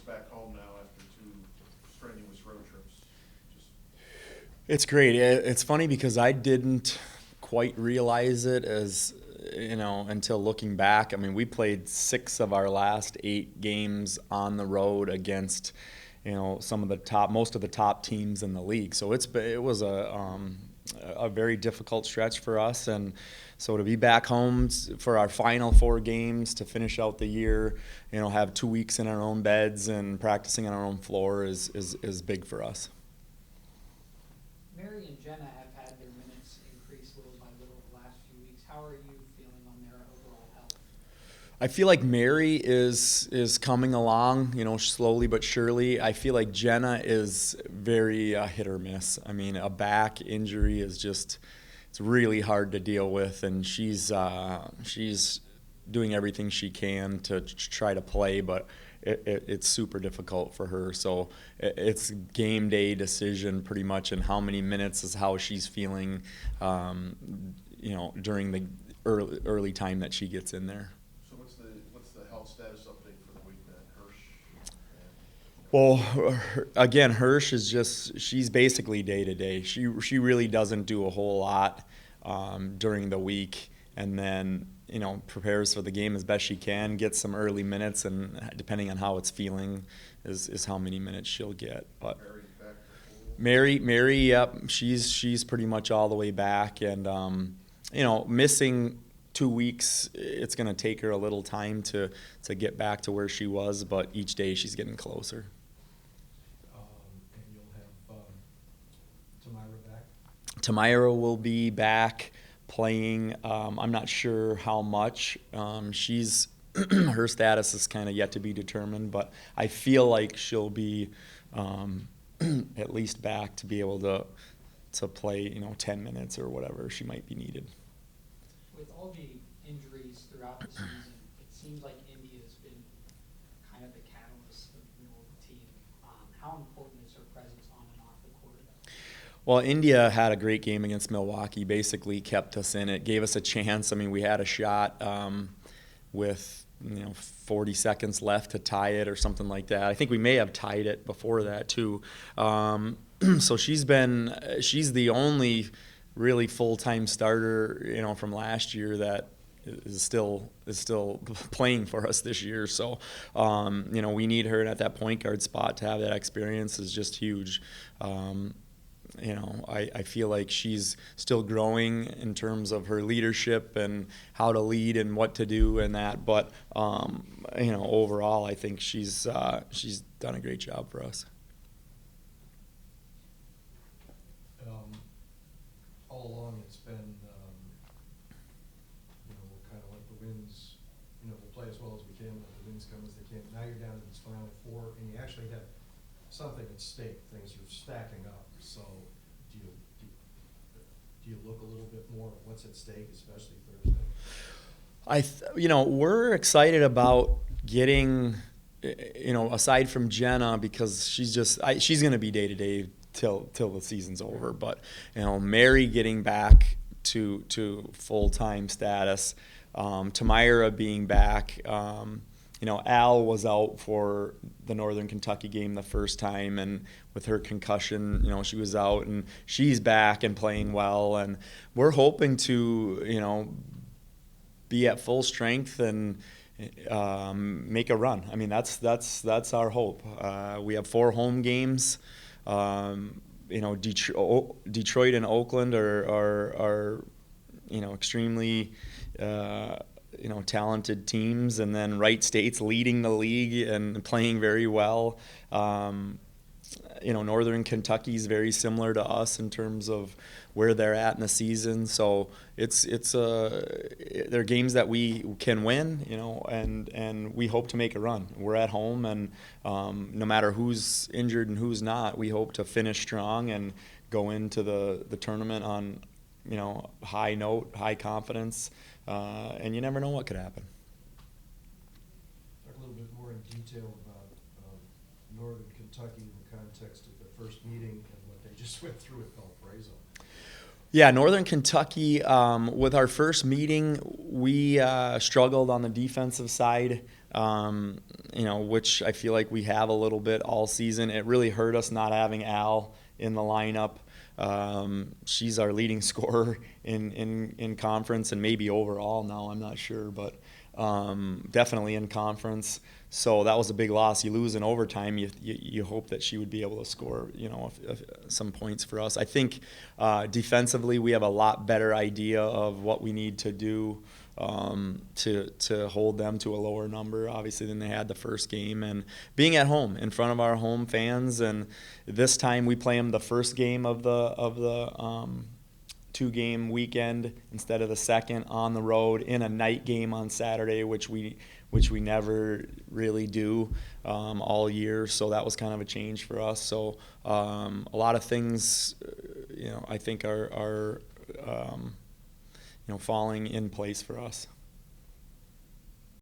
back home now after two strenuous road trips? Just It's great. It's funny because I didn't quite realize it as, until looking back. I mean, we played 6 of our last 8 games on the road against, some of the top, most of the top teams in the league. So it was a very difficult stretch for us, and so to be back home for our final 4 games to finish out the year, have 2 weeks in our own beds and practicing on our own floor is big for us. Mary and Jenna have had their minutes increase little by little the last few weeks. How are you feeling on their overall health? I feel like Mary is coming along, slowly but surely. I feel like Jenna is very hit or miss. I mean, a back injury is just it's really hard to deal with, and she's doing everything she can to try to play, but it's super difficult for her. So it's game day decision pretty much, and how many minutes is how she's feeling, during the early time that she gets in there. so what's the health status update for the week then? Well, again, Hirsch she's basically day to day. She really doesn't do a whole lot during the week, and then prepares for the game as best she can, gets some early minutes, and depending on how it's feeling is how many minutes she'll get. But Mary's back to full. Mary, yep, she's pretty much all the way back, and missing 2 weeks, it's going to take her a little time to get back to where she was, but each day she's getting closer. And you'll have Tamira back? Tamira will be back playing. I'm not sure how much. She's her status is kind of yet to be determined, but I feel like she'll be at least back to be able to play 10 minutes or whatever she might be needed. With all the injuries throughout the season, it seems like India's been kind of the catalyst of the team. How important is her presence on and off the court? Well, India had a great game against Milwaukee, basically kept us in it, gave us a chance. I mean, we had a shot with 40 seconds left to tie it or something like that. I think we may have tied it before that too. So she's the only really full-time starter, from last year that is still playing for us this year. So, we need her at that point guard spot. To have that experience is just huge. I feel like she's still growing in terms of her leadership and how to lead and what to do and that. But, overall, I think she's done a great job for us. All along it's been, kind of like the Winds, we'll play as well as we can, let the Winds come as they can. Now you're down to this Final Four, and you actually have something at stake. Things are stacking up. So do you look a little bit more at what's at stake, especially Thursday? We're excited about getting, aside from Jenna, because she's going to be day to day till the season's over. But Mary getting back to full time status, Tamira being back. Al was out for the Northern Kentucky game the first time, and with her concussion, she was out, and she's back and playing well. And we're hoping to, be at full strength and make a run. I mean, that's our hope. We have 4 home games. Detroit and Oakland are extremely talented teams, and then Wright State's leading the league and playing very well. Northern Kentucky's very similar to us in terms of where they're at in the season. So they're games that we can win, and we hope to make a run. We're at home, and no matter who's injured and who's not, we hope to finish strong and go into the tournament on, high note, high confidence, and you never know what could happen. Talk a little bit more in detail about Northern Kentucky in the context of the first meeting and what they just went through at Valparaiso. Yeah, Northern Kentucky, with our first meeting, we struggled on the defensive side. which I feel like we have a little bit all season. It really hurt us not having Al in the lineup. She's our leading scorer in conference and maybe overall now, I'm not sure, but definitely in conference. So that was a big loss. You lose in overtime, you hope that she would be able to score, some points for us. I think defensively we have a lot better idea of what we need to do to hold them to a lower number, obviously, than they had the first game. And being at home in front of our home fans, and this time we play them the first game of the 2-game weekend instead of the second on the road in a night game on Saturday, which we never really do all year. So that was kind of a change for us. So a lot of things, I think are falling in place for us.